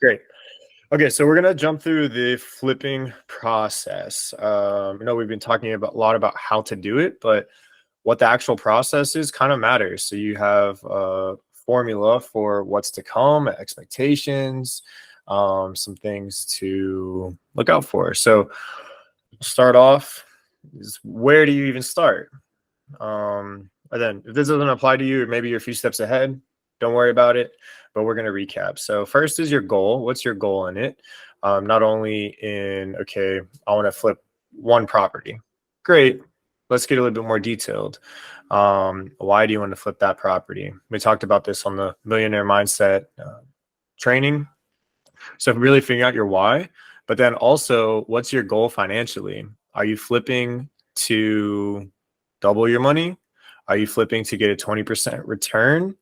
Great. Okay, so we're gonna jump through the flipping process. We've been talking about a lot about how to do it, but what the actual process is kind of matters. So you have a formula for what's to come, expectations, some things to look out for. So start off is where do you even start? And then if this doesn't apply to you, or maybe you're a few steps ahead, don't worry about it. But we're going to recap. So first is your goal. What's your goal in it? Not only in, okay, I want to flip one property. Great. Let's get a little bit more detailed. Why do you want to flip that property? We talked about this on the Millionaire Mindset training. So really figuring out your why, but then also what's your goal financially? Are you flipping to double your money? Are you flipping to get a 20% return?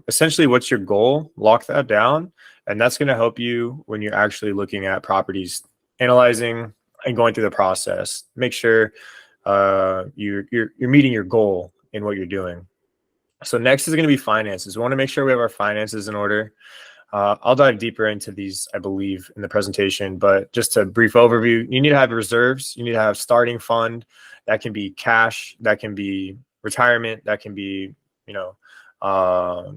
Essentially, what's your goal? Lock that down. And that's going to help you when you're actually looking at properties, analyzing and going through the process. Make sure you're meeting your goal in what you're doing. So next is going to be finances. We want to make sure we have our finances in order. I'll dive deeper into these, I believe, in the presentation, but just a brief overview, you need to have reserves. You need to have starting fund. That can be cash, that can be retirement, that can be,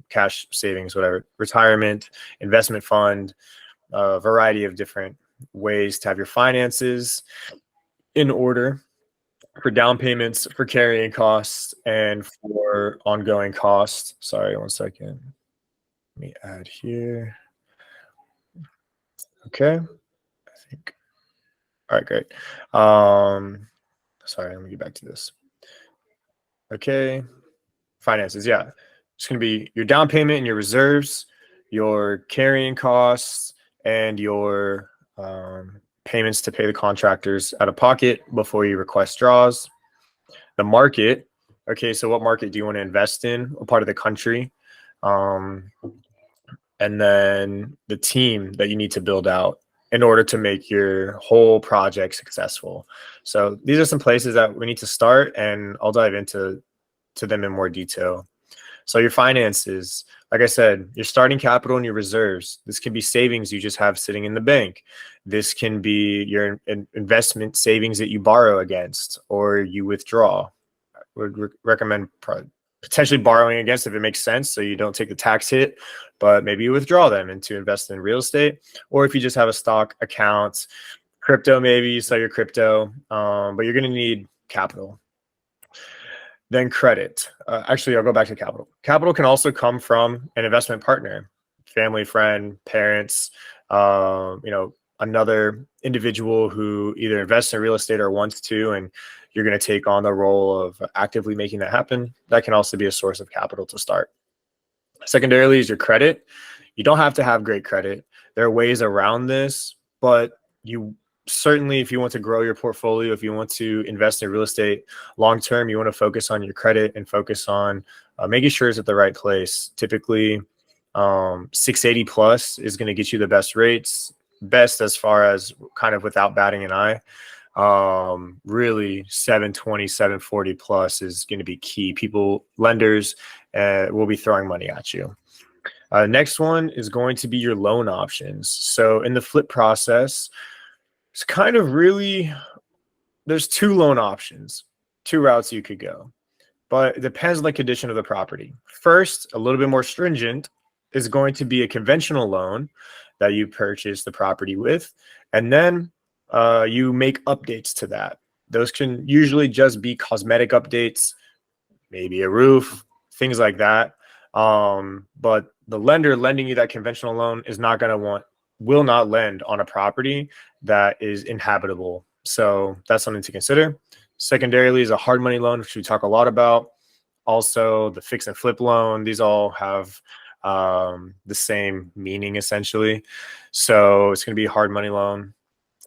cash savings, whatever, retirement, investment fund, a variety of different ways to have your finances in order for down payments, for carrying costs, and for ongoing costs. Sorry, one second. Let me add here. Okay. I think. All right, great. Sorry, let me get back to this. Okay. Finances, yeah. It's going to be your down payment and your reserves, your carrying costs, and your payments to pay the contractors out of pocket before you request draws. The market. Okay, so what market do you want to invest in? What part of the country? And then the team that you need to build out in order to make your whole project successful. So these are some places that we need to start, and I'll dive into them in more detail. So your finances, like I said, your starting capital and your reserves. This can be savings you just have sitting in the bank. This can be your investment savings that you borrow against or you withdraw. I would recommend potentially borrowing against if it makes sense, so you don't take the tax hit, but maybe you withdraw them into invest in real estate, or if you just have a stock account, crypto, maybe you sell your crypto, but you're going to need capital. Then credit. Actually, I'll go back to capital. Capital can also come from an investment partner, family, friend, parents, another individual who either invests in real estate or wants to, and you're going to take on the role of actively making that happen. That can also be a source of capital to start. Secondarily is your credit. You don't have to have great credit. There are ways around this, but you certainly, if you want to grow your portfolio, if you want to invest in real estate long term, you want to focus on your credit and focus on making sure it's at the right place. Typically, 680 plus is going to get you the best rates, best as far as kind of without batting an eye. Really 720, 740 plus is going to be key. Lenders will be throwing money at you. Next one is going to be your loan options. So in the flip process, it's kind of there's two loan options, two routes you could go, but it depends on the condition of the property. First, a little bit more stringent is going to be a conventional loan that you purchase the property with, and then you make updates to that. Those can usually just be cosmetic updates, maybe a roof, things like that. But the lender lending you that conventional loan will not lend on a property that is inhabitable. So that's something to consider. Secondarily is a hard money loan, which we talk a lot about. Also, the fix and flip loan. These all have the same meaning essentially. So it's going to be a hard money loan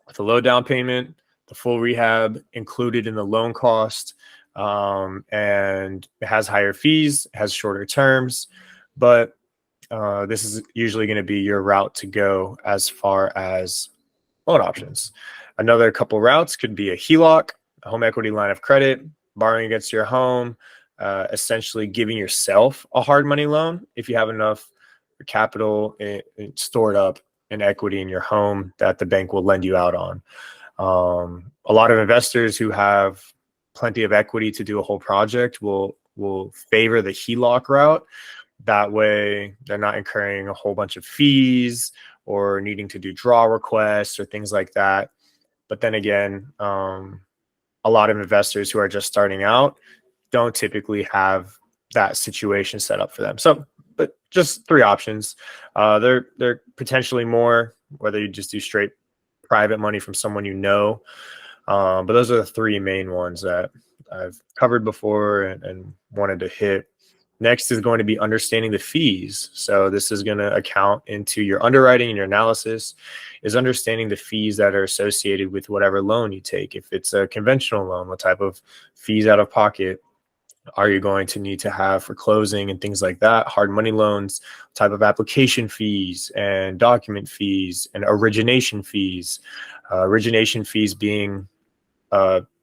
with a low down payment, the full rehab included in the loan cost, and it has higher fees, it has shorter terms, but this is usually going to be your route to go as far as loan options. Another couple routes could be a HELOC, a home equity line of credit, borrowing against your home, essentially giving yourself a hard money loan if you have enough capital stored up in equity in your home that the bank will lend you out on. A lot of investors who have plenty of equity to do a whole project will favor the HELOC route. That way they're not incurring a whole bunch of fees or needing to do draw requests or things like that. But then again, a lot of investors who are just starting out don't typically have that situation set up for them. So, but just three options. They're potentially more, whether you just do straight private money from someone you know. But those are the three main ones that I've covered before and wanted to hit. Next is going to be understanding the fees. So this is going to account into your underwriting and your analysis, is understanding the fees that are associated with whatever loan you take. If it's a conventional loan, what type of fees out of pocket are you going to need to have for closing and things like that? Hard money loans, type of application fees and document fees and origination fees. Origination fees being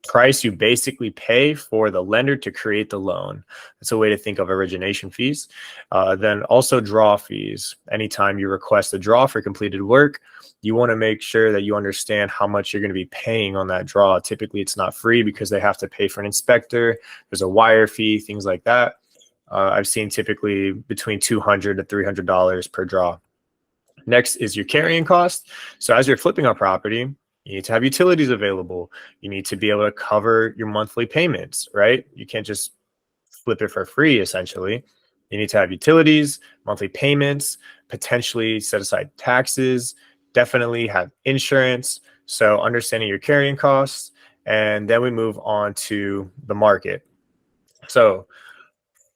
price you basically pay for the lender to create the loan. That's a way to think of origination fees. Then also draw fees. Anytime you request a draw for completed work, you want to make sure that you understand how much you're going to be paying on that draw. Typically, it's not free because they have to pay for an inspector. There's a wire fee, things like that. I've seen typically between $200 to $300 per draw. Next is your carrying cost. So as you're flipping a property, you need to have utilities available. You need to be able to cover your monthly payments, right? You can't just flip it for free, essentially. You need to have utilities, monthly payments, potentially set aside taxes, definitely have insurance. So understanding your carrying costs, and then we move on to the market. So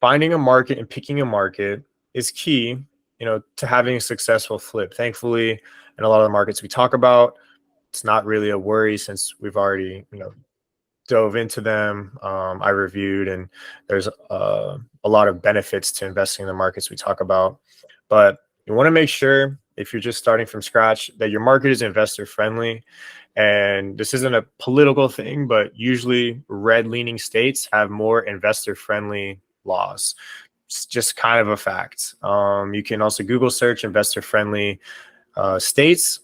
finding a market and picking a market is key, to having a successful flip. Thankfully, in a lot of the markets we talk about, it's not really a worry since we've already, dove into them. I reviewed, and there's a lot of benefits to investing in the markets we talk about. But you want to make sure, if you're just starting from scratch, that your market is investor friendly. And this isn't a political thing, but usually red leaning states have more investor friendly laws. It's just kind of a fact. You can also Google search investor friendly states.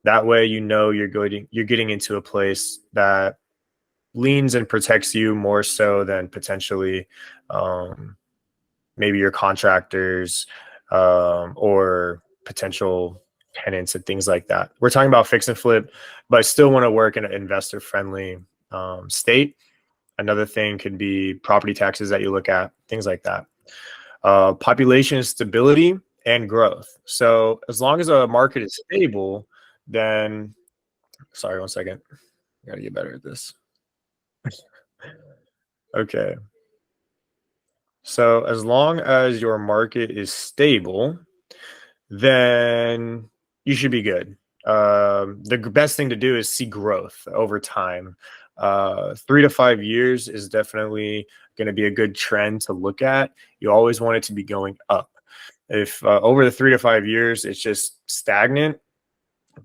That way, you're getting into a place that leans and protects you more so than potentially maybe your contractors or potential tenants and things like that. We're talking about fix and flip, but I still want to work in an investor friendly state. Another thing could be property taxes that you look at, things like that. Population stability and growth. So as long as a market is stable, then, sorry, 1 second. I gotta get better at this. Okay. So as long as your market is stable, then you should be good. The best thing to do is see growth over time. 3 to 5 years is definitely going to be a good trend to look at. You always want it to be going up. If over the 3 to 5 years it's just stagnant,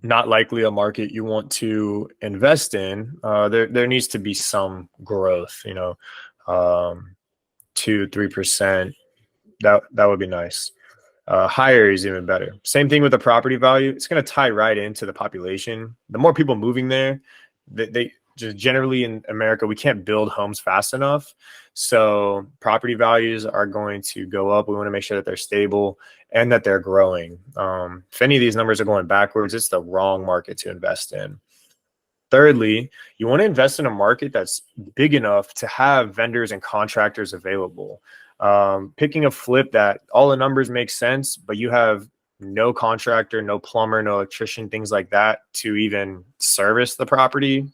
not likely a market you want to invest in. There needs to be some growth, 2-3%. That would be nice. Higher is even better. Same thing with the property value. It's going to tie right into the population. The more people moving there, they just generally in America, we can't build homes fast enough. So property values are going to go up. We want to make sure that they're stable and that they're growing. If any of these numbers are going backwards, it's the wrong market to invest in. Thirdly, you want to invest in a market that's big enough to have vendors and contractors available. Picking a flip that all the numbers make sense, but you have no contractor, no plumber, no electrician, things like that to even service the property,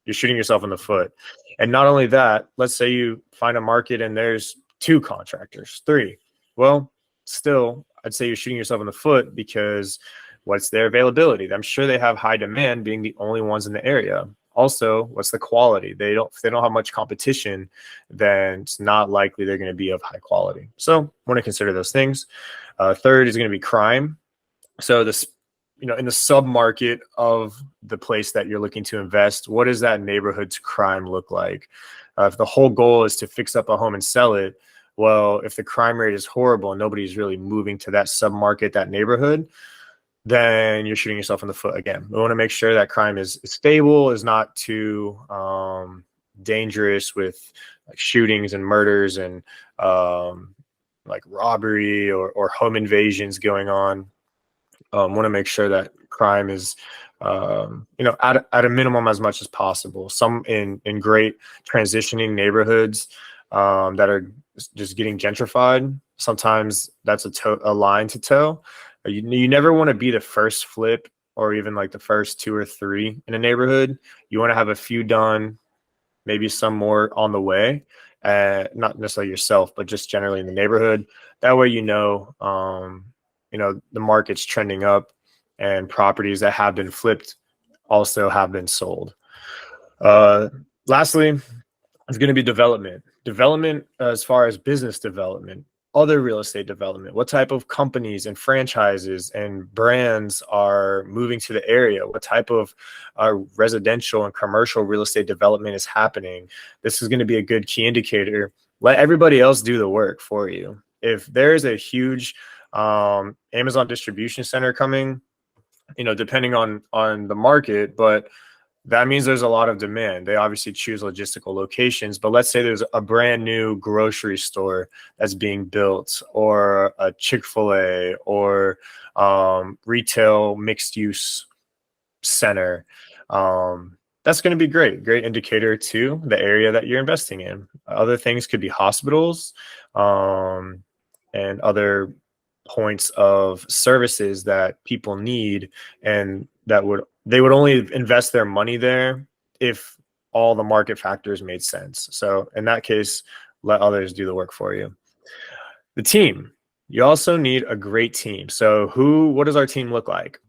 you're shooting yourself in the foot. And not only that, let's say you find a market and there's 2 contractors, 3. Well, still, I'd say you're shooting yourself in the foot because what's their availability? I'm sure they have high demand being the only ones in the area. Also, what's the quality? If they don't have much competition, then it's not likely they're going to be of high quality. So want to consider those things. Third is going to be crime. So this, in the sub-market of the place that you're looking to invest, what does that neighborhood's crime look like? If the whole goal is to fix up a home and sell it, Well, if the crime rate is horrible and nobody's really moving to that submarket, that neighborhood, then you're shooting yourself in the foot again. We want to make sure that crime is stable, is not too dangerous with like shootings and murders and like robbery or home invasions going on. Want to make sure that crime is at a minimum as much as possible. Some in great transitioning neighborhoods that are just getting gentrified. Sometimes that's a line to toe. You never want to be the first flip or even like the first 2 or 3 in a neighborhood. You want to have a few done, maybe some more on the way. Not necessarily yourself, but just generally in the neighborhood. That way, the market's trending up, and properties that have been flipped also have been sold. Lastly, it's going to be development. Development as far as business development, other real estate development. What type of companies and franchises and brands are moving to the area? What type of residential and commercial real estate development is happening? This is going to be a good key indicator. Let everybody else do the work for you. If there is a huge Amazon distribution center coming, depending on the market, but that means there's a lot of demand. They obviously choose logistical locations, but let's say there's a brand new grocery store that's being built, or a Chick-fil-A, or retail mixed use center. That's going to be great indicator to the area that you're investing in. Other things could be hospitals and other points of services that people need, and they would only invest their money there if all the market factors made sense. So in that case, let others do the work for you. The team. You also need a great team. So what does our team look like?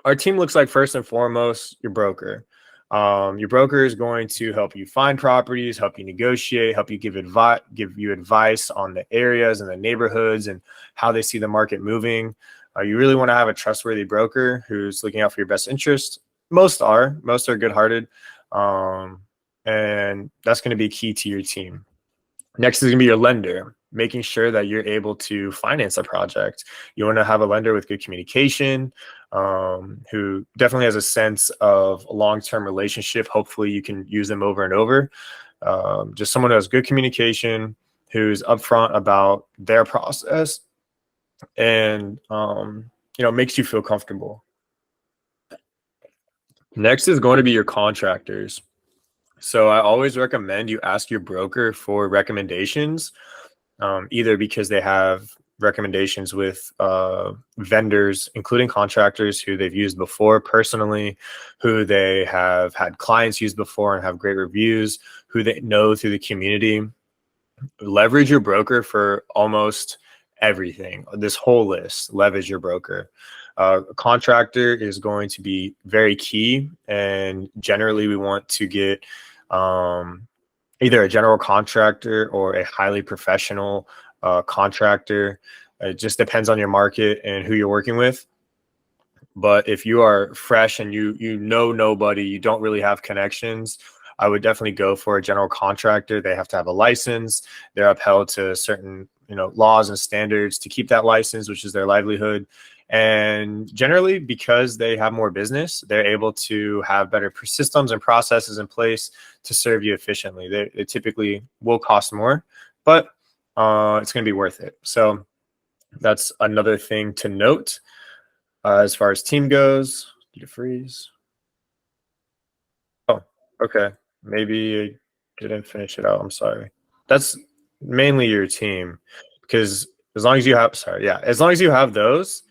Our team looks like, first and foremost, your broker. Your broker is going to help you find properties, help you negotiate, help you give you advice on the areas and the neighborhoods and how they see the market moving. You really want to have a trustworthy broker who's looking out for your best interest. Most are good-hearted, and that's going to be key to your team. Next is going to be your lender, making sure that you're able to finance a project. You want to have a lender with good communication, who definitely has a sense of a long-term relationship. Hopefully you can use them over and over. Just someone who has good communication, who's upfront about their process, and makes you feel comfortable. Next is going to be your contractors. So I always recommend you ask your broker for recommendations, either because they have recommendations with vendors, including contractors who they've used before personally, who they have had clients use before and have great reviews, who they know through the community. Leverage your broker for almost everything. This whole list, leverage your broker. A contractor is going to be very key, and generally we want to get either a general contractor or a highly professional contractor. It just depends on your market and who you're working with. But if you are fresh and you know nobody, you don't really have connections, I would definitely go for a general contractor. They have to have a license. They're upheld to certain laws and standards to keep that license, which is their livelihood. And generally, because they have more business, they're able to have better systems and processes in place to serve you efficiently. They typically will cost more, but it's going to be worth it. So that's another thing to note. As far as team goes, did it freeze? Oh, okay. Maybe I didn't finish it out. I'm sorry. That's mainly your team, because as long as you have those,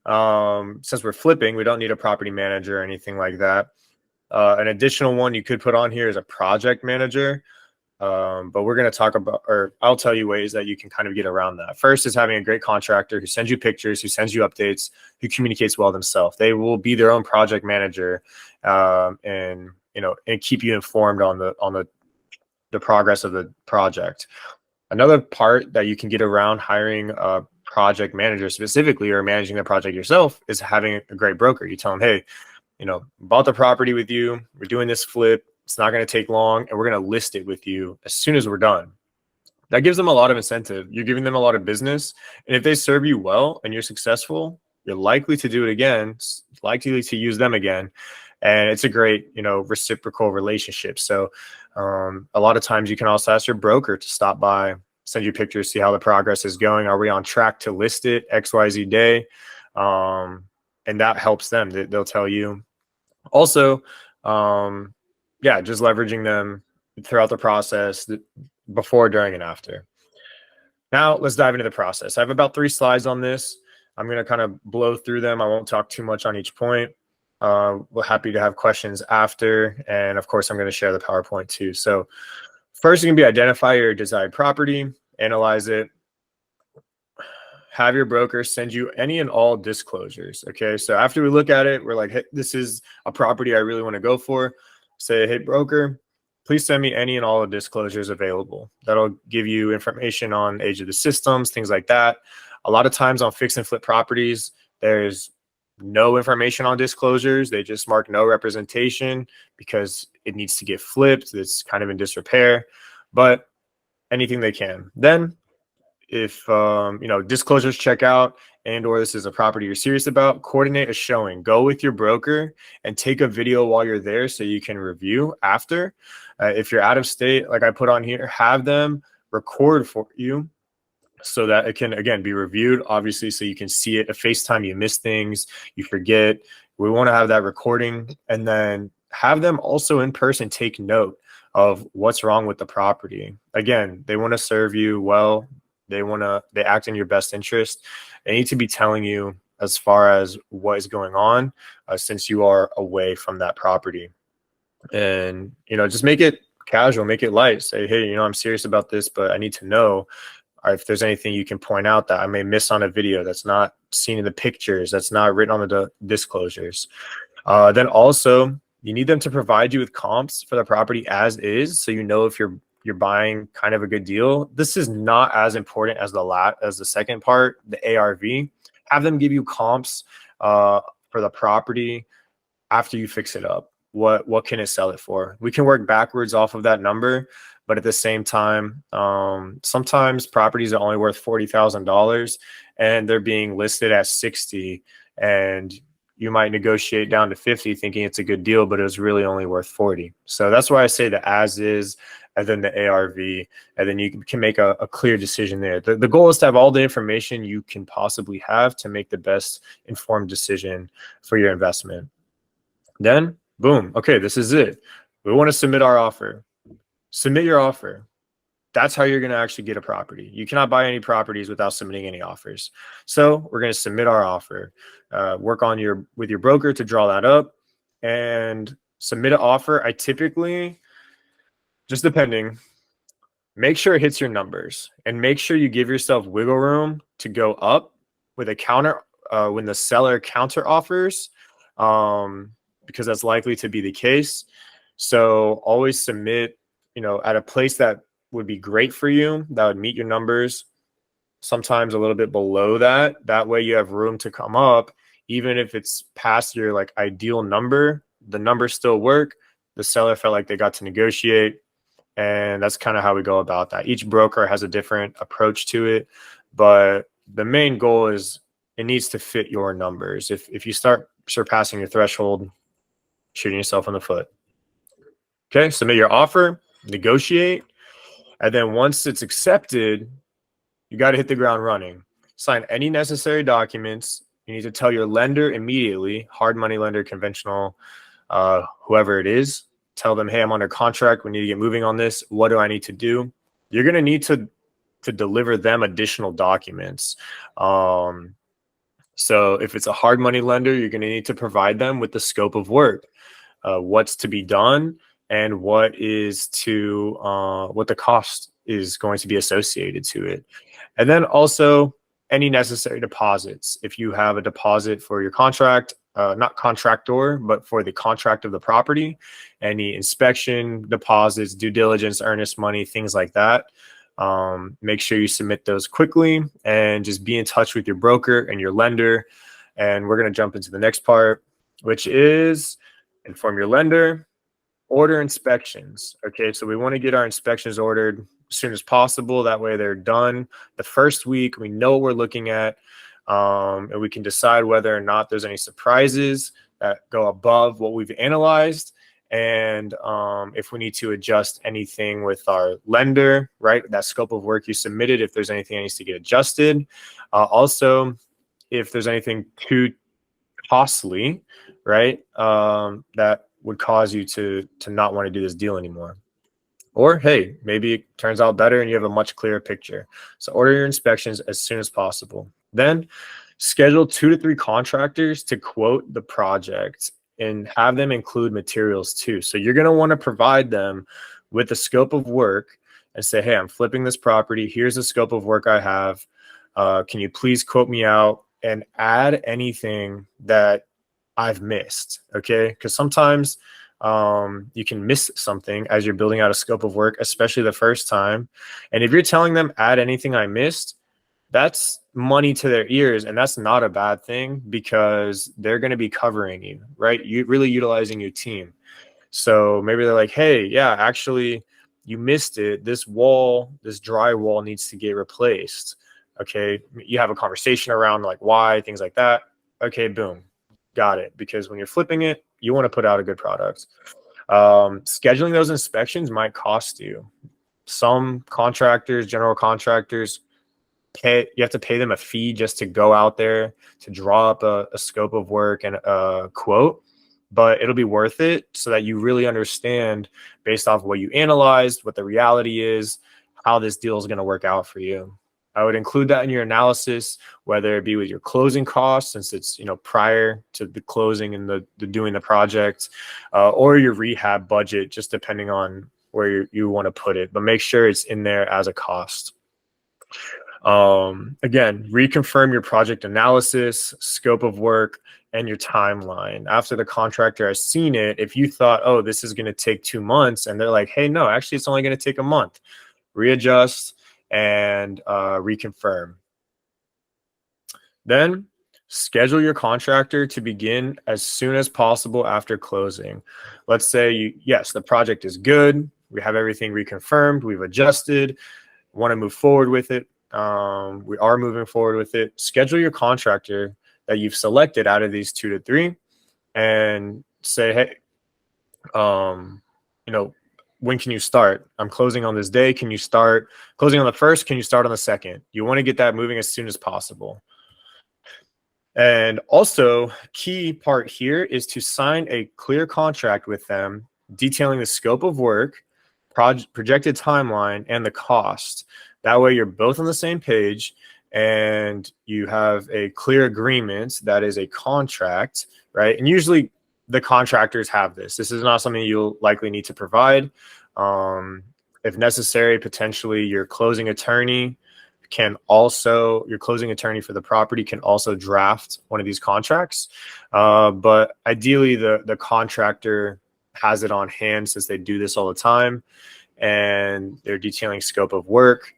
since we're flipping, we don't need a property manager or anything like that. An additional one you could put on here is a project manager. But we're going to talk about, or I'll tell you ways that you can kind of get around that. First is having a great contractor who sends you pictures, who sends you updates, who communicates well themselves. They will be their own project manager, and keep you informed on the progress of the project. Another part that you can get around hiring a project manager specifically, or managing the project yourself, is having a great broker. You tell them, hey, bought the property with you. We're doing this flip. It's not going to take long, and we're going to list it with you as soon as we're done. That gives them a lot of incentive. You're giving them a lot of business. And if they serve you well and you're successful, you're likely to do it again, likely to use them again. And it's a great, reciprocal relationship. So a lot of times you can also ask your broker to stop by, send you pictures, see how the progress is going. Are we on track to list it XYZ day? And that helps them. They'll tell you. Also, just leveraging them throughout the process, before, during, and after. Now let's dive into the process. I have about 3 slides on this. I'm going to kind of blow through them. I won't talk too much on each point. We're happy to have questions after. And of course, I'm going to share the PowerPoint too. So first, you can identify your desired property, analyze it, have your broker send you any and all disclosures. Okay. So after we look at it, we're like, hey, this is a property I really want to go for. Say, hey, broker, please send me any and all the disclosures available. That'll give you information on age of the systems, things like that. A lot of times on fix and flip properties, there's no information on disclosures. They just mark no representation because it needs to get flipped. It's kind of in disrepair, but anything they can. Then if disclosures check out and or this is a property you're serious about, coordinate a showing. Go with your broker and take a video while you're there so you can review after. If you're out of state, like I put on here, have them record for you so that it can, again, be reviewed, obviously, so you can see it. A FaceTime, you miss things, you forget. We want to have that recording, and then have them also in person take note of what's wrong with the property. Again, they want to serve you well. They act in your best interest. They need to be telling you as far as what is going on since you are away from that property. And, just make it casual, make it light. Say, hey, I'm serious about this, but I need to know if there's anything you can point out that I may miss on a video that's not seen in the pictures, that's not written on the disclosures. Then also, you need them to provide you with comps for the property as is, so if you're buying kind of a good deal. This is not as important as the second part, the ARV. Have them give you comps for the property after you fix it up. What can it sell it for? We can work backwards off of that number, but at the same time, sometimes properties are only worth $40,000 and they're being listed at 60, and you might negotiate down to 50 thinking it's a good deal, but it was really only worth 40. So that's why I say the as is and then the ARV, and then you can make a clear decision there. The goal is to have all the information you can possibly have to make the best informed decision for your investment. Then, boom, okay, this is it. We want to submit our offer. Submit your offer. That's how you're going to actually get a property. You cannot buy any properties without submitting any offers. So we're going to submit our offer, work with your broker to draw that up, and submit an offer. I typically, just depending, make sure it hits your numbers, and make sure you give yourself wiggle room to go up with a counter when the seller counter offers, because that's likely to be the case. So always submit, at a place that would be great for you, that would meet your numbers, sometimes a little bit below that. That way you have room to come up. Even if it's past your ideal number, the numbers still work. The seller felt like they got to negotiate. And that's kind of how we go about that. Each broker has a different approach to it, but the main goal is it needs to fit your numbers. If you start surpassing your threshold, shooting yourself in the foot. Okay, submit your offer, negotiate, and then once it's accepted, you got to hit the ground running. Sign any necessary documents. You need to tell your lender immediately, hard money lender, conventional, whoever it is. Tell them, hey, I'm under contract. We need to get moving on this. What do I need to do? You're going to need to deliver them additional documents. So if it's a hard money lender, you're going to need to provide them with the scope of work, what's to be done, and what the cost is going to be associated to it. And then also any necessary deposits. If you have a deposit for your contract, not contractor, but for the contract of the property, any inspection deposits, due diligence, earnest money, things like that. Make sure you submit those quickly and just be in touch with your broker and your lender. And we're going to jump into the next part, which is inform your lender, order inspections. Okay, so we want to get our inspections ordered as soon as possible. That way they're done the first week. We know what we're looking at, and we can decide whether or not there's any surprises that go above what we've analyzed. And if we need to adjust anything with our lender, right, that scope of work you submitted, if there's anything that needs to get adjusted. Also, if there's anything too costly, right, that would cause you to not want to do this deal anymore. Or, hey, maybe it turns out better and you have a much clearer picture. So order your inspections as soon as possible. Then schedule 2 to 3 contractors to quote the project and have them include materials too. So you're going to want to provide them with the scope of work and say, hey, I'm flipping this property. Here's the scope of work I have. Can you please quote me out and add anything that I've missed? Okay. Because sometimes you can miss something as you're building out a scope of work, especially the first time. And if you're telling them, add anything I missed, that's money to their ears. And that's not a bad thing because they're going to be covering you, right? You really utilizing your team. So maybe they're like, hey, yeah, actually you missed it. This wall, this drywall needs to get replaced. Okay. You have a conversation around like why, things like that. Okay, boom. Got it. Because when you're flipping it, you want to put out a good product. Scheduling those inspections might cost you. Some contractors, general contractors, you have to pay them a fee just to go out there to draw up a scope of work and a quote, but it'll be worth it so that you really understand based off of what you analyzed, what the reality is, how this deal is going to work out for you. I would include that in your analysis, whether it be with your closing costs, since it's, you know, prior to the closing and the doing the project, or your rehab budget, just depending on where you want to put it. But make sure it's in there as a cost. Again, reconfirm your project analysis, scope of work, and your timeline. After the contractor has seen it, if you thought, oh, this is going to take 2 months, and they're like, hey, no, actually, it's only going to take a month, readjust and reconfirm. Then schedule your contractor to begin as soon as possible after closing. Let's say, yes, the project is good. We have everything reconfirmed. We've adjusted, want to move forward with it. We are moving forward with it. Schedule your contractor that you've selected out of these 2 to 3 and say, hey, you know, when can you start? I'm closing on this day. Can you start closing on the 1st? Can you start on the 2nd? You want to get that moving as soon as possible. And also, key part here is to sign a clear contract with them detailing the scope of work, projected timeline, and the cost. That way you're both on the same page and you have a clear agreement that is a contract, right? And usually the contractors have this. This is not something you'll likely need to provide. If necessary, potentially your closing attorney your closing attorney for the property can also draft one of these contracts. But ideally the contractor has it on hand since they do this all the time and they're detailing scope of work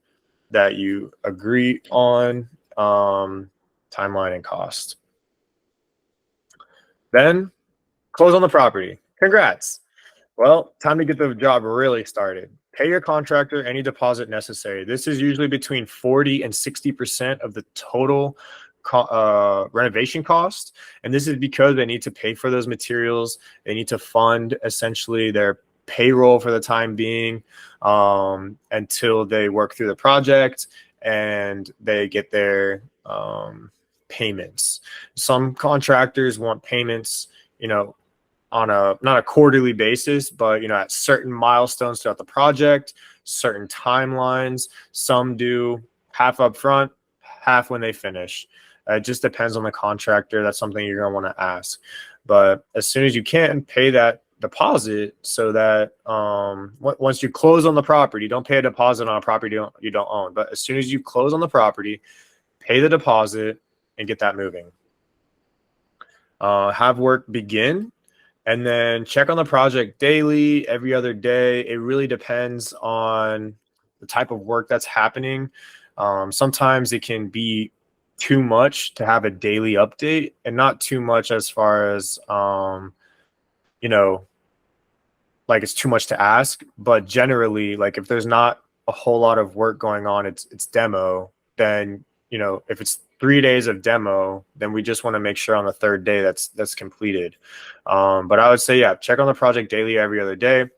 that you agree on, timeline and cost. Then close on the property. Congrats. Well, time to get the job really started. Pay your contractor any deposit necessary. This is usually between 40 and 60% of the total renovation cost. And this is because they need to pay for those materials. They need to fund essentially their payroll for the time being until they work through the project and they get their payments. Some contractors want payments, you know, on not a quarterly basis, but, you know, at certain milestones throughout the project, certain timelines. Some do half up front, half when they finish. It just depends on the contractor. That's something you're going to want to ask. But as soon as you can, pay that deposit so that once you close on the property, don't pay a deposit on a property you don't own. But as soon as you close on the property, pay the deposit and get that moving. Have work begin. And then check on the project daily, every other day. It really depends on the type of work that's happening. Sometimes it can be too much to have a daily update and not too much as far as, you know, like it's too much to ask. But generally, like if there's not a whole lot of work going on, it's demo, then, you know, if it's 3 days of demo, then we just want to make sure on the third day that's completed. But I would say, yeah, check on the project daily, every other day.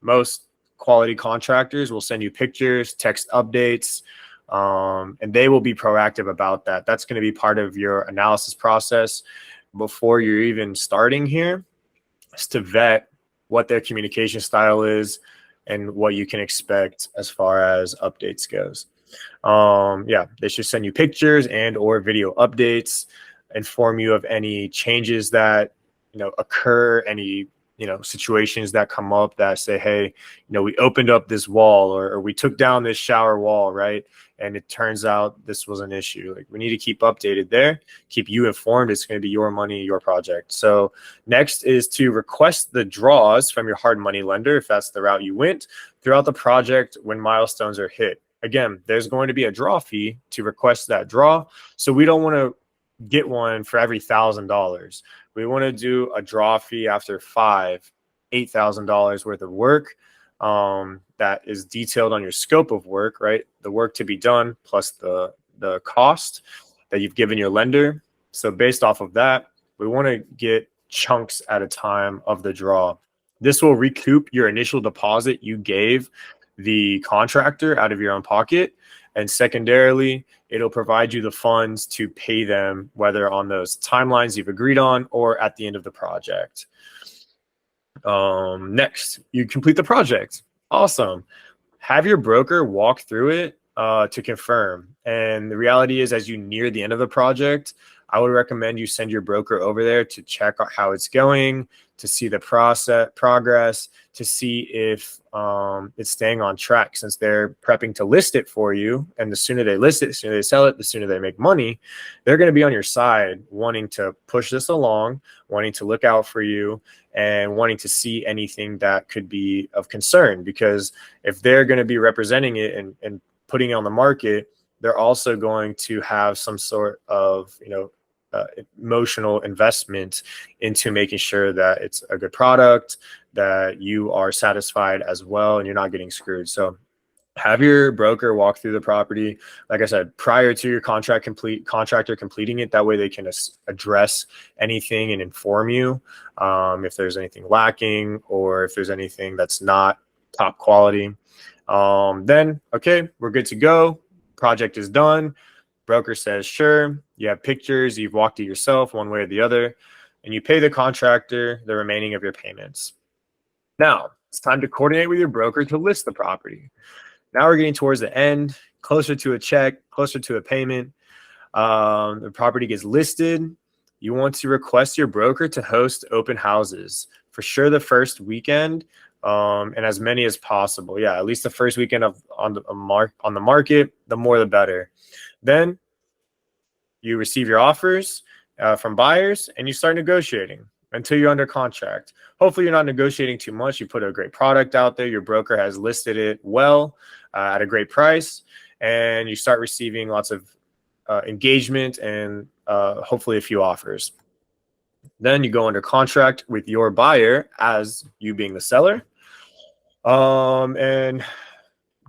Most quality contractors will send you pictures, text updates, and they will be proactive about that. That's going to be part of your analysis process before you're even starting here, is to vet what their communication style is and what you can expect as far as updates goes. Yeah, they should send you pictures and or video updates, inform you of any changes that, you know, occur, any, you know, situations that come up that say, hey, you know, we opened up this wall, or we took down this shower wall, right? And it turns out this was an issue. Like, we need to keep updated there, keep you informed. It's going to be your money, your project. So next is to request the draws from your hard money lender, if that's the route you went, throughout the project when milestones are hit. Again, there's going to be a draw fee to request that draw. So we don't want to get one for every $1,000. We want to do a draw fee after $8,000 worth of work, that is detailed on your scope of work, right? The work to be done plus the cost that you've given your lender. So based off of that, we want to get chunks at a time of the draw. This will recoup your initial deposit you gave the contractor out of your own pocket. And secondarily, it'll provide you the funds to pay them, whether on those timelines you've agreed on or at the end of the project. Next, you complete the project. Awesome. Have your broker walk through it to confirm. And the reality is, as you near the end of the project, I would recommend you send your broker over there to check out how it's going, to see the progress, to see if it's staying on track, since they're prepping to list it for you. And the sooner they list it, the sooner they sell it, the sooner they make money. They're going to be on your side, wanting to push this along, wanting to look out for you, and wanting to see anything that could be of concern. Because if they're going to be representing it and putting it on the market, they're also going to have some sort of, you know, emotional investment into making sure that it's a good product, that you are satisfied as well, and you're not getting screwed. So have your broker walk through the property, like I said, prior to your contractor completing it. That way they can address anything and inform you if there's anything lacking or if there's anything that's not top quality. Then, okay, we're good to go. Project is done. Broker says, sure. You have pictures. You've walked it yourself one way or the other, and you pay the contractor the remaining of your payments. Now it's time to coordinate with your broker to list the property. Now we're getting towards the end, closer to a check, closer to a payment. The property gets listed. You want to request your broker to host open houses for sure the first weekend, and as many as possible. Yeah, at least the first weekend on the market, the more the better. Then you receive your offers from buyers, and you start negotiating until you're under contract. Hopefully you're not negotiating too much. You put a great product out there. Your broker has listed it well at a great price, and you start receiving lots of engagement and hopefully a few offers. Then you go under contract with your buyer as you being the seller, and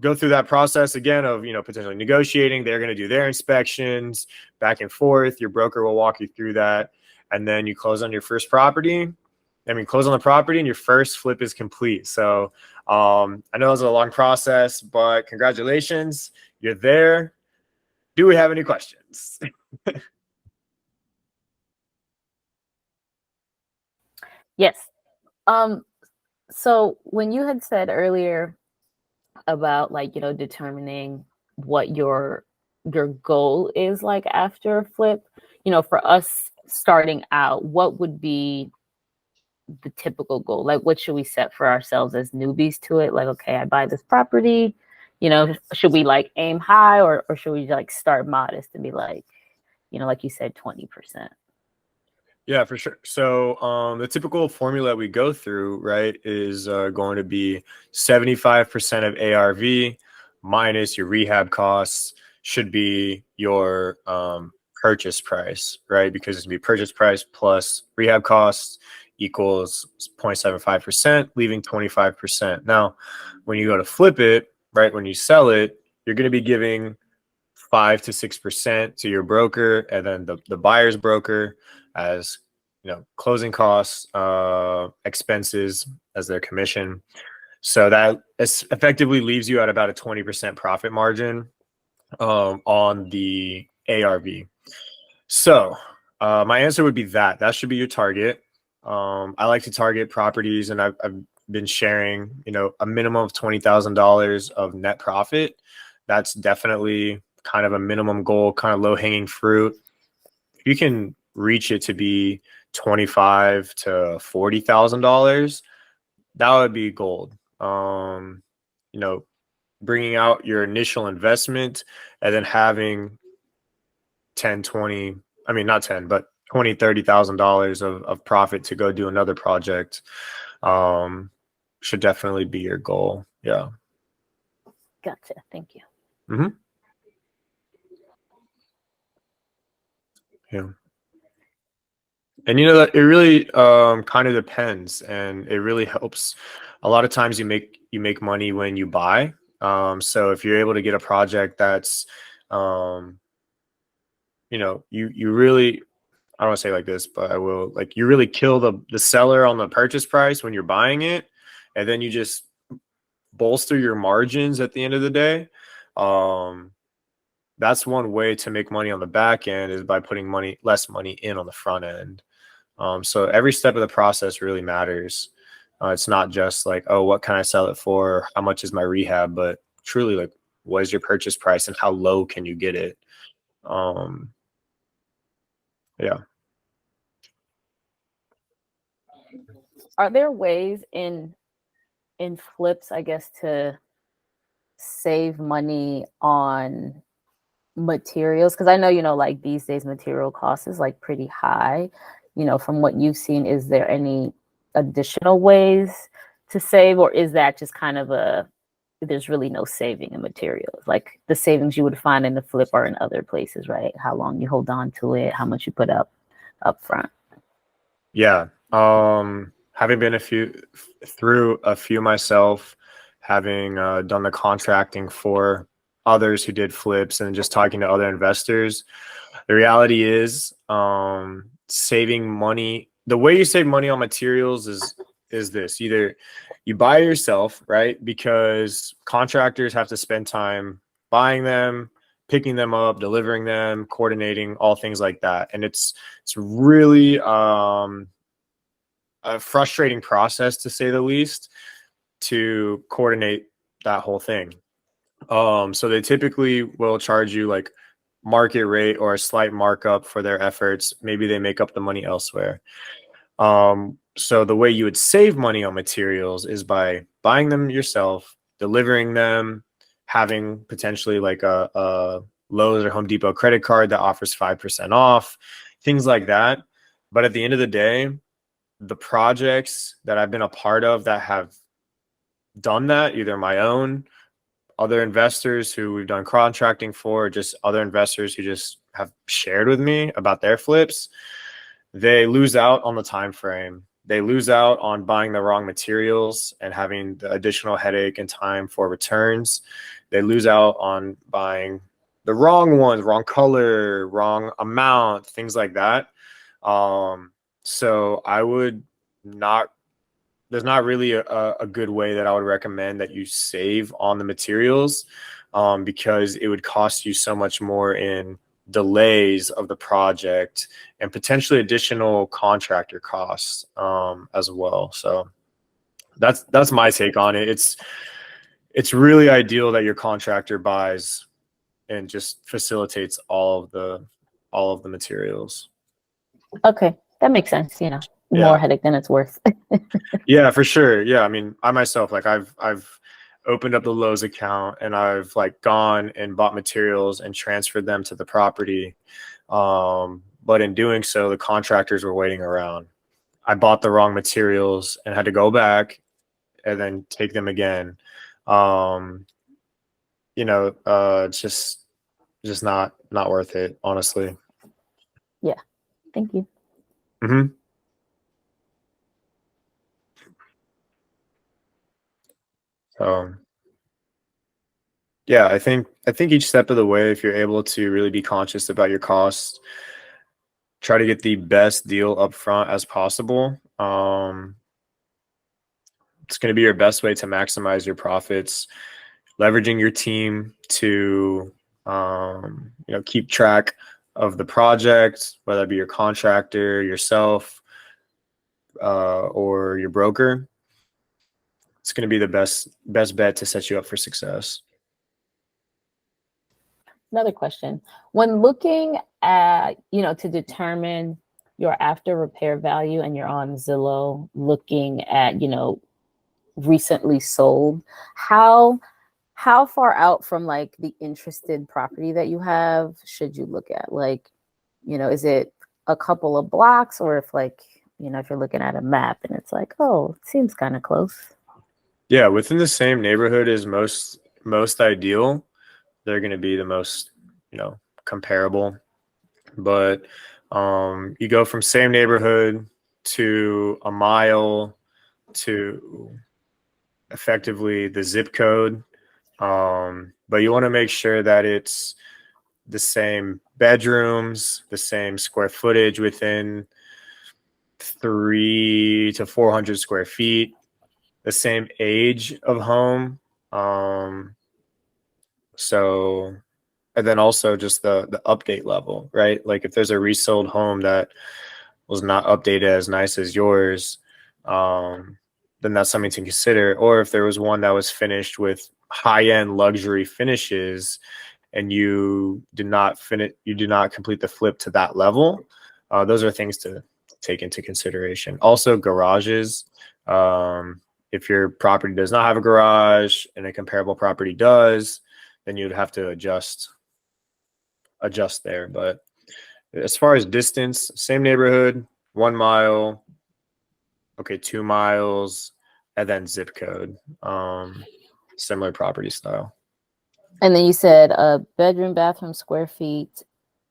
go through that process again of, you know, potentially negotiating. They're going to do their inspections back and forth. Your broker will walk you through that. And then you close on your first property. Close on the property and your first flip is complete. So I know it was a long process, but congratulations, you're there. Do we have any questions? Yes. So when you had said earlier about, like, you know, determining what your goal is, like, after a flip, you know, for us starting out, what would be the typical goal? Like, what should we set for ourselves as newbies to it? Like, okay, I buy this property, you know, should we like aim high, or should we like start modest and be like, you know, like you said, 20%? Yeah, for sure. So the typical formula we go through, right, is going to be 75% of ARV minus your rehab costs should be your purchase price, right? Because it's going to be purchase price plus rehab costs equals 0.75%, leaving 25%. Now, when you go to flip it, right? When you sell it, you're going to be giving 5 to 6% to your broker, and then the buyer's broker as closing costs, expenses as their commission. So that effectively leaves you at about a 20% profit margin on the ARV. So my answer would be that should be your target. I like to target properties, and I've been sharing, a minimum of $20,000 of net profit. That's definitely kind of a minimum goal, kind of low hanging fruit. If you can reach it to be $25,000 to $40,000, that would be gold. Bringing out your initial investment and then having 10, 20, I mean, not 10, but 20, $30,000 of profit to go do another project, should definitely be your goal. Yeah. Gotcha. Thank you. Mm-hmm. Yeah. And that it really kind of depends, and it really helps. A lot of times you make money when you buy. So if you're able to get a project that's you really, I don't want to say it like this, but I will, like, you really kill the seller on the purchase price when you're buying it, and then you just bolster your margins at the end of the day. That's one way to make money on the back end, is by putting less money in on the front end. So every step of the process really matters. It's not just like, oh, what can I sell it for? How much is my rehab? But truly, like, what is your purchase price and how low can you get it? Yeah. Are there ways in flips, I guess, to save money on materials? Because I know, like these days material cost is like pretty high. From what you've seen, is there any additional ways to save, or is that just kind of there's really no saving in materials? Like the savings you would find in the flip are in other places, right? How long you hold on to it, how much you put up front. Yeah. Having been through a few myself, having done the contracting for others who did flips, and just talking to other investors, the reality is, saving money. The way you save money on materials is this: either you buy yourself, right? Because contractors have to spend time buying them, picking them up, delivering them, coordinating, all things like that, and it's really a frustrating process, to say the least, to coordinate that whole thing. So they typically will charge you like market rate or a slight markup for their efforts. Maybe they make up the money elsewhere. So the way you would save money on materials is by buying them yourself, delivering them, having potentially like a Lowe's or Home Depot credit card that offers 5% off, things like that. But at the end of the day, the projects that I've been a part of that have done that, either my own, other investors who we've done contracting for, just other investors who just have shared with me about their flips, they lose out on the time frame. They lose out on buying the wrong materials and having the additional headache and time for returns. They lose out on buying the wrong ones, wrong color, wrong amount, things like that. So I would not, there's not really a good way that I would recommend that you save on the materials, because it would cost you so much more in delays of the project and potentially additional contractor costs, as well. So that's my take on it. It's really ideal that your contractor buys and just facilitates all of the materials. Okay, that makes sense. More headache than it's worth. Yeah, for sure. Yeah, I mean, I myself, like, I've opened up the Lowe's account, and I've like gone and bought materials and transferred them to the property. But in doing so, the contractors were waiting around. I bought the wrong materials and had to go back and then take them again. It's just not worth it, honestly. Yeah. Thank you. Mm-hmm. So Yeah, I think each step of the way, if you're able to really be conscious about your costs, try to get the best deal up front as possible. It's going to be your best way to maximize your profits, leveraging your team to keep track of the project, whether it be your contractor, yourself, or your broker. It's going to be the best bet to set you up for success. Another question. When looking at, to determine your after repair value and you're on Zillow looking at, recently sold, how far out from like the interested property that you have should you look at? Like, is it a couple of blocks, or if like, if you're looking at a map and it's like, oh, it seems kind of close. Yeah, within the same neighborhood is most ideal. They're going to be the most, comparable. But you go from same neighborhood to a mile to effectively the zip code. But you want to make sure that it's the same bedrooms, the same square footage within 300 to 400 square feet, the same age of home. So, and then also just the update level, right? Like if there's a resold home that was not updated as nice as yours, then that's something to consider. Or if there was one that was finished with high-end luxury finishes and you did not complete the flip to that level, those are things to take into consideration. Also, garages. If your property does not have a garage and a comparable property does, then you'd have to adjust there. But as far as distance, same neighborhood, 1 mile, okay, 2 miles, and then zip code, similar property style. And then you said a bedroom, bathroom, square feet,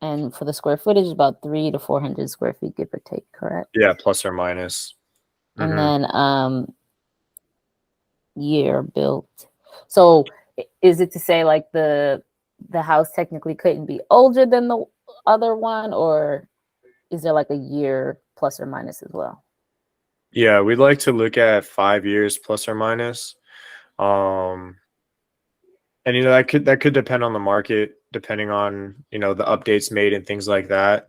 and for the square footage, about 300 to 400 square feet, give or take, correct? Yeah, plus or minus. And then year built. So is it to say like the house technically couldn't be older than the other one, or is there like a year plus or minus as well? Yeah, we'd like to look at 5 years plus or minus. And that could depend on the market, depending on the updates made and things like that.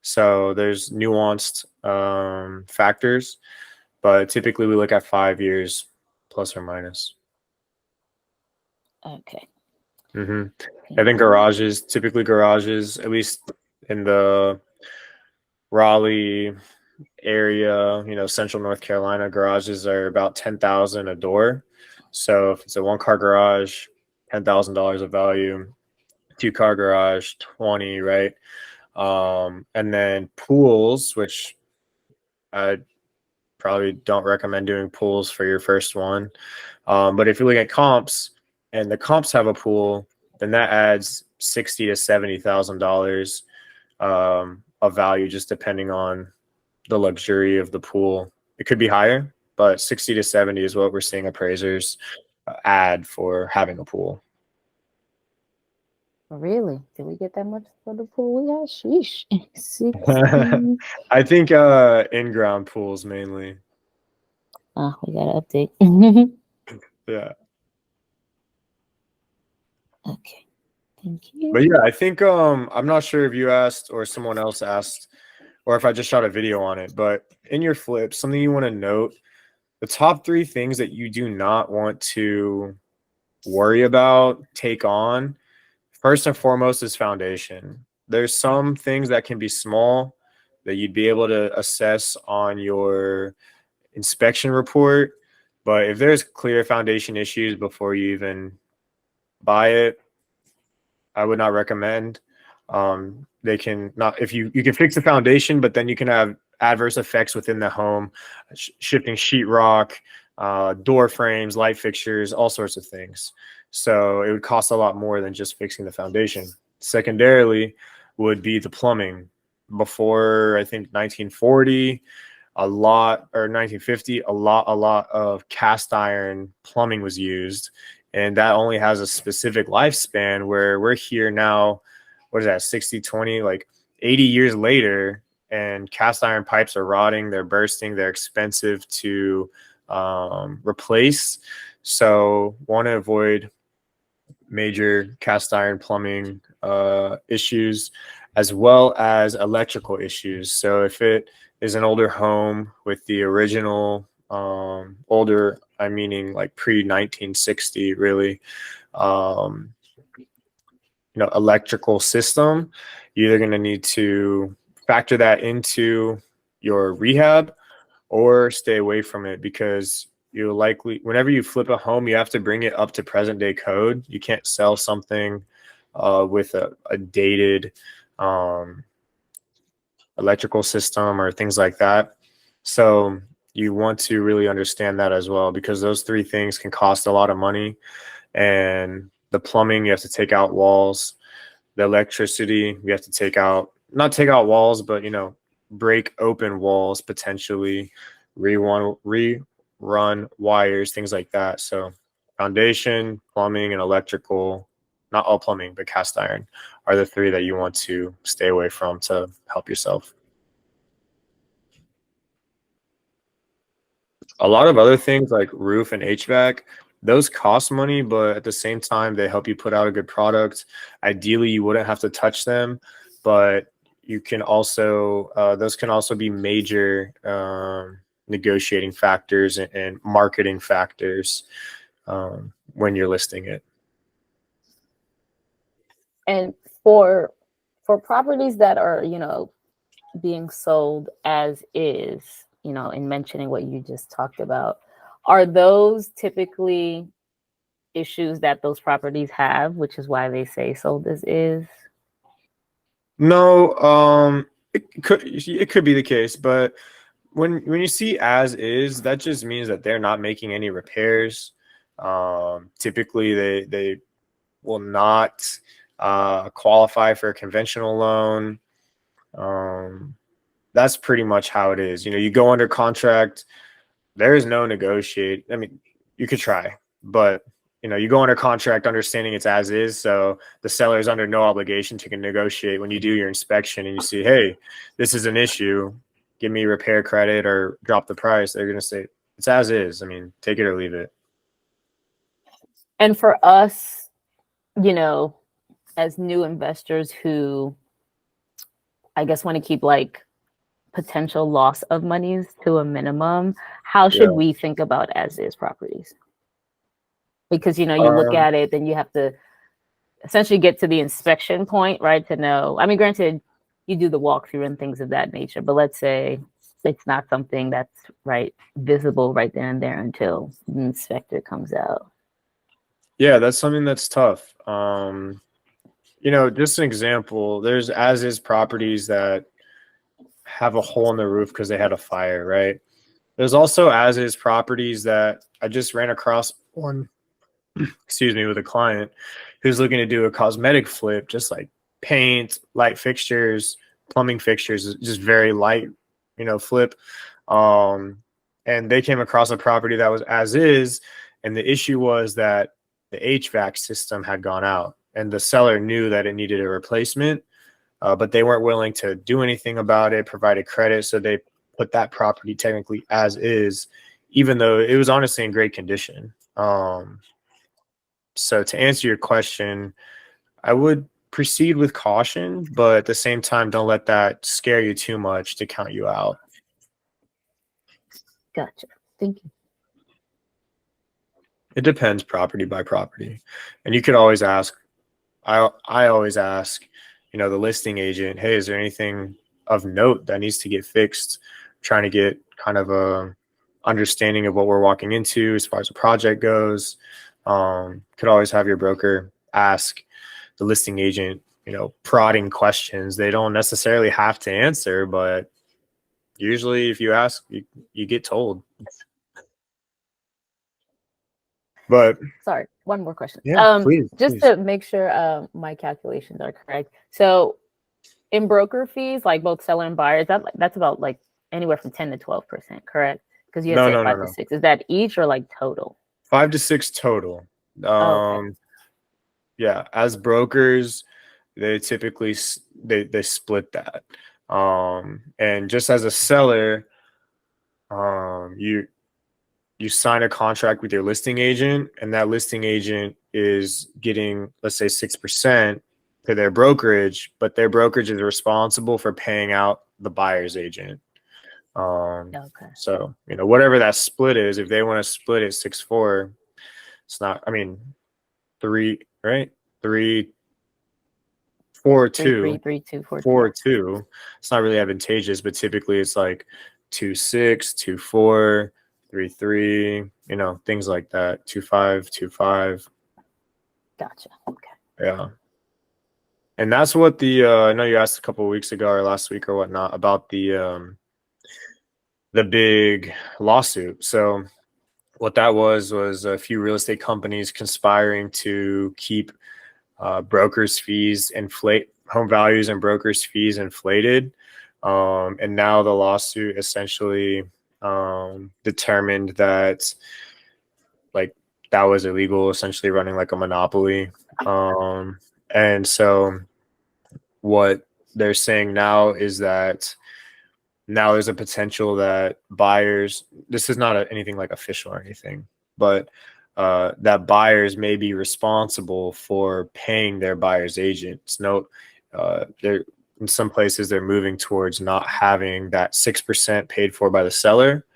So there's nuanced factors, but typically we look at 5 years plus or minus. Okay. I think typically garages, at least in the Raleigh area, central North Carolina, garages are about $10,000 a door. So if it's a 1-car garage, $10,000 of value, 2-car garage, 20, right? And then pools, which I probably don't recommend doing pools for your first one. But if you look at comps and the comps have a pool, then that adds $60,000 to $70,000 of value, just depending on the luxury of the pool. It could be higher, but 60 to 70 is what we're seeing appraisers add for having a pool. Really? Did we get that much for the pool? Yeah, sheesh. I think in-ground pools mainly. We got to update. Yeah. Okay. Thank you. But yeah, I think I'm not sure if you asked or someone else asked, or if I just shot a video on it, but in your flip, something you want to note, the top 3 things that you do not want to worry about, take on, first and foremost is foundation. There's some things that can be small that you'd be able to assess on your inspection report, but if there's clear foundation issues before you even buy it, I would not recommend. They can not, if you can fix the foundation, but then you can have adverse effects within the home, shifting sheetrock, door frames, light fixtures, all sorts of things. So it would cost a lot more than just fixing the foundation. Secondarily would be the plumbing. Before, I think 1940, or 1950, a lot of cast iron plumbing was used, and that only has a specific lifespan, where we're here now, what is that, 60-20, like 80 years later, and cast iron pipes are rotting, they're bursting, they're expensive to replace. So want to avoid major cast iron plumbing issues, as well as electrical issues. So if it is an older home with the original older, I'm meaning like pre-1960, really, electrical system, you're either going to need to factor that into your rehab or stay away from it, because you'll likely, whenever you flip a home, you have to bring it up to present day code. You can't sell something with a dated electrical system or things like that. So you want to really understand that as well, because those three things can cost a lot of money. And the plumbing, you have to take out walls. The electricity, you have to take out, not take out walls, but, break open walls, potentially rerun wires, things like that. So foundation, plumbing, and electrical, not all plumbing, but cast iron, are the three that you want to stay away from to help yourself. A lot of other things like roof and HVAC, those cost money, but at the same time, they help you put out a good product. Ideally, you wouldn't have to touch them, but you can also, those can also be major negotiating factors and marketing factors when you're listing it. And for properties that are, being sold as is, in mentioning what you just talked about, are those typically issues that those properties have, which is why they say sold as is? No, it could be the case, but when you see as is, that just means that they're not making any repairs. Typically, they will not qualify for a conventional loan. That's pretty much how it is. You go under contract, there is no negotiate. I mean, you could try, but you go under contract understanding it's as is. So the seller is under no obligation to negotiate. When you do your inspection and you see, hey, this is an issue, give me repair credit or drop the price, they're going to say it's as is. I mean, take it or leave it. And for us, as new investors who, I guess, want to keep like potential loss of monies to a minimum, how should we think about as is properties? Because, you look at it, then you have to essentially get to the inspection point, right? To know, I mean, granted, you do the walkthrough and things of that nature, but let's say it's not something that's visible right then and there until the inspector comes out. Yeah, that's something that's tough. Just an example, there's as is properties that have a hole in the roof because they had a fire, right? There's also as is properties that I just ran across one, with a client who's looking to do a cosmetic flip, just like paint, light fixtures, plumbing fixtures, just very light, flip. And they came across a property that was as is. And the issue was that the HVAC system had gone out, and the seller knew that it needed a replacement, but they weren't willing to do anything about it, provide a credit. So they put that property technically as is, even though it was honestly in great condition. So to answer your question, I would proceed with caution, but at the same time, don't let that scare you too much to count you out. Gotcha. Thank you. It depends property by property. And you could always ask, I always ask, the listing agent, hey, is there anything of note that needs to get fixed? Trying to get kind of a understanding of what we're walking into as far as the project goes. Could always have your broker ask the listing agent, prodding questions. They don't necessarily have to answer, but usually if you ask, you get told. But sorry, one more question. Yeah, please. To make sure my calculations are correct. So in broker fees, like both seller and buyer, that's about like anywhere from 10 to 12%, correct? Because you have 5 to 6. Is that each or like total? 5 to 6 total. Oh, okay. Yeah, as brokers, they typically they split that. And just as a seller, you sign a contract with your listing agent, and that listing agent is getting, let's say, 6% to their brokerage, but their brokerage is responsible for paying out the buyer's agent. Okay. So, whatever that split is, if they want to split it 6-4, it's not, I mean, three, right? Three, four, Three, three, two, three, two, four. Yeah. 4-2. It's not really advantageous, but typically it's like 2-6, 2-4, 3-3, things like that. 2-5, 2-5. Gotcha. Okay. Yeah. And that's what I know you asked a couple of weeks ago or last week or whatnot about the big lawsuit. So what that was a few real estate companies conspiring to keep brokers' fees inflate home values and brokers' fees inflated. And now the lawsuit essentially determined that like that was illegal, essentially running like a monopoly. And so what they're saying now is that now there's a potential that buyers, this is not anything like official or anything, but that buyers may be responsible for paying their buyer's agents. No, they're in some places they're moving towards not having that 6% paid for by the seller,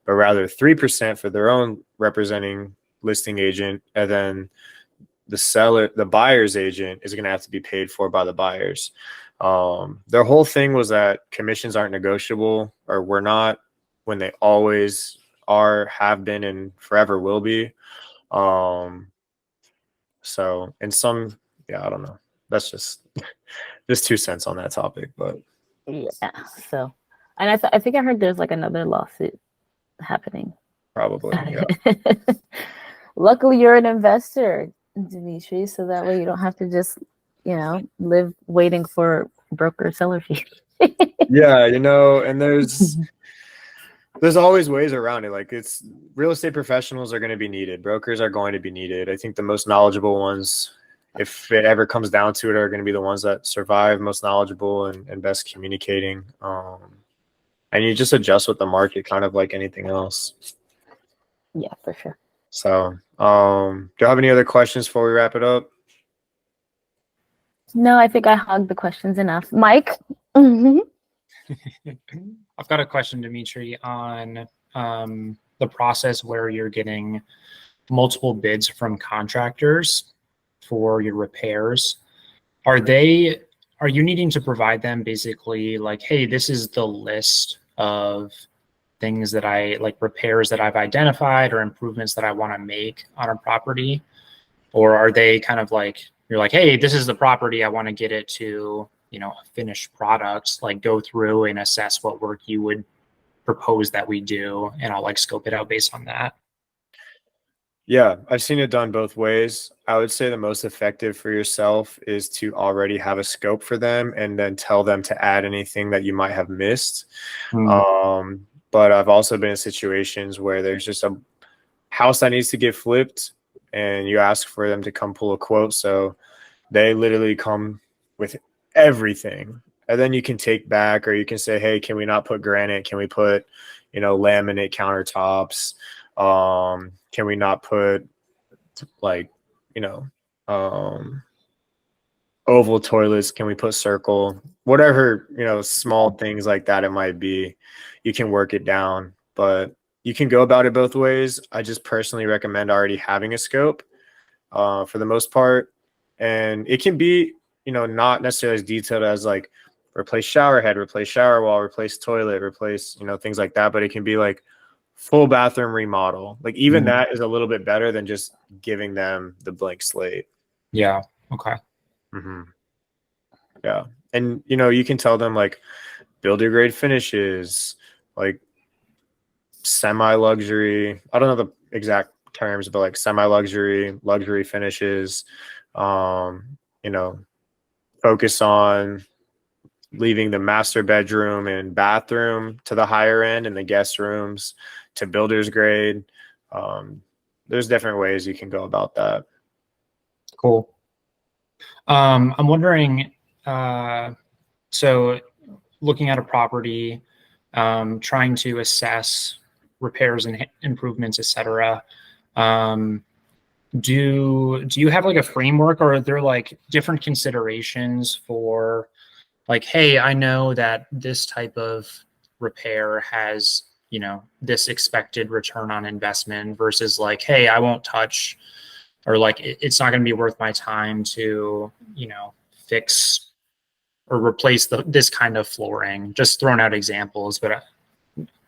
but rather 3% for their own representing listing agent, and then the buyer's agent is going to have to be paid for by the buyers. Their whole thing was that commissions aren't negotiable, or were not, when they always are, have been, and forever will be. So in some, yeah, I don't know. That's just 2 cents on that topic, but Yeah. So, and I think I heard there's like another lawsuit happening. probably, yeah. Luckily, you're an investor, Dimitri, so that way you don't have to just, live waiting for broker seller fees. Yeah, and there's always ways around it. Like, it's real estate professionals are going to be needed. Brokers are going to be needed. I think the most knowledgeable ones, if it ever comes down to it, are going to be the ones that survive, most knowledgeable and best communicating. And you just adjust with the market, kind of like anything else. Yeah, for sure. So, do you have any other questions before we wrap it up? No, I think I hogged the questions enough. Mike? Mm-hmm. I've got a question, Dimitri, on the process where you're getting multiple bids from contractors for your repairs. Are you needing to provide them basically like, hey, this is the list of things that repairs that I've identified or improvements that I want to make on a property? Or are they kind of like, you're like, hey, this is the property, I want to get it to, a finished product, like go through and assess what work you would propose that we do, and I'll like scope it out based on that? Yeah, I've seen it done both ways. I would say the most effective for yourself is to already have a scope for them and then tell them to add anything that you might have missed. But I've also been in situations where there's just a house that needs to get flipped and you ask for them to come pull a quote. So they literally come with everything. And then you can take back, or you can say, hey, can we not put granite? Can we put, laminate countertops? Can we not put like, oval toilets? Can we put circle? Whatever, small things like that it might be, you can work it down. But you can go about it both ways. I just personally recommend already having a scope for the most part. And it can be, not necessarily as detailed as like replace shower head, replace shower wall, replace toilet, replace, things like that. But it can be like full bathroom remodel. Like even that is a little bit better than just giving them the blank slate. Yeah. Okay. Yeah. And, you can tell them like builder grade finishes, like semi-luxury. I don't know the exact terms, but like semi-luxury, luxury finishes, focus on leaving the master bedroom and bathroom to the higher end and the guest rooms to builder's grade. There's different ways you can go about that. Cool. I'm wondering, so looking at a property, trying to assess repairs and improvements, etc. Do you have like a framework, or are there like different considerations for like, hey, I know that this type of repair has, you know, this expected return on investment versus like, hey, I won't touch, or like it's not going to be worth my time to, you know, fix or replace this kind of flooring. Just throwing out examples, but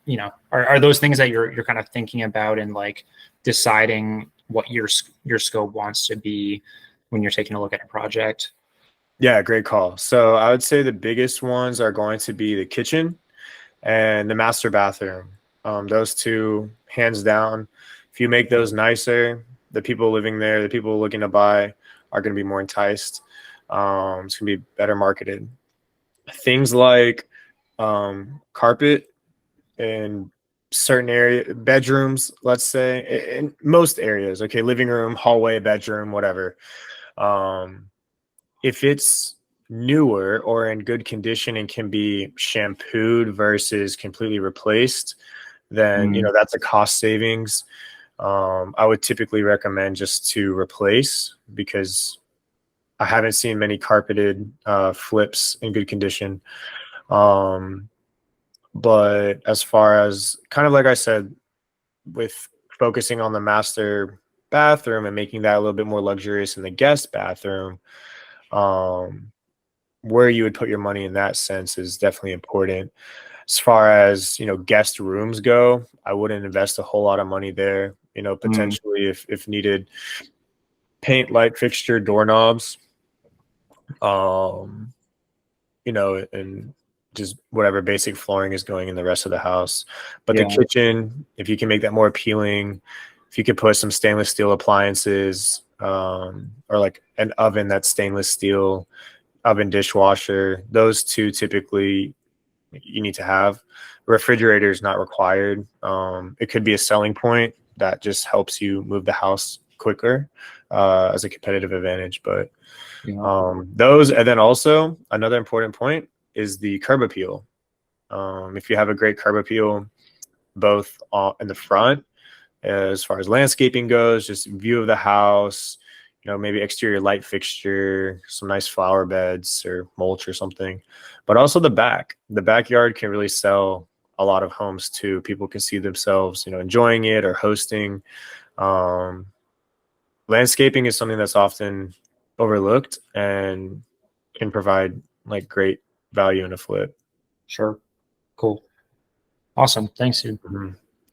you know, are those things that you're kind of thinking about and like deciding what your scope wants to be when you're taking a look at a project? Yeah, great call. So I would say the biggest ones are going to be the kitchen and the master bathroom. Those two, hands down. If you make those nicer, the people living there, the people looking to buy are going to be more enticed. It's going to be better marketed. Things like carpet in certain area bedrooms, let's say, in most areas, okay, living room, hallway, bedroom, whatever. If it's newer or in good condition and can be shampooed versus completely replaced, then you know that's a cost savings. I would typically recommend just to replace, because I haven't seen many carpeted flips in good condition. But as far as kind of like I said, with focusing on the master bathroom and making that a little bit more luxurious in the guest bathroom, where you would put your money in that sense is definitely important. As far as, you know, guest rooms go, I wouldn't invest a whole lot of money there. You know, potentially if needed, paint, light fixture, doorknobs, you know, and just whatever basic flooring is going in the rest of the house. But the kitchen, if you can make that more appealing, if you could put some stainless steel appliances, or like an oven that's stainless steel, oven, dishwasher, those two typically you need to have. Refrigerator is not required. It could be a selling point that just helps you move the house quicker as a competitive advantage. But those, and then also another important point is the curb appeal. If you have a great curb appeal, both in the front, as far as landscaping goes, just view of the house, you know, maybe exterior light fixture, some nice flower beds or mulch or something, but also the back. The backyard can really sell a lot of homes too. People can see themselves, you know, enjoying it or hosting. Landscaping is something that's often overlooked and can provide like great value in a flip. Sure. Cool. Awesome. Thanks, dude.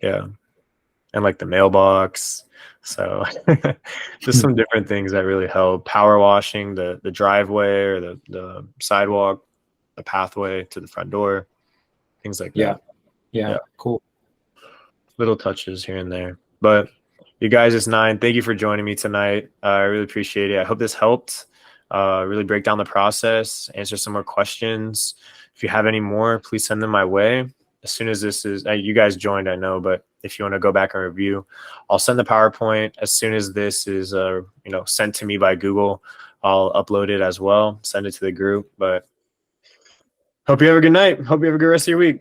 Yeah. And like the mailbox. So just some different things that really help. Power washing the driveway or the sidewalk, the pathway to the front door, things like that. Yeah. Cool. Little touches here and there. But you guys, it's 9. Thank you for joining me tonight. I really appreciate it. I hope this helped really break down the process, answer some more questions. If you have any more, please send them my way. As soon as this is, you guys joined, I know, but if you want to go back and review, I'll send the PowerPoint. As soon as this is, you know, sent to me by Google, I'll upload it as well, send it to the group. But hope you have a good night. Hope you have a good rest of your week.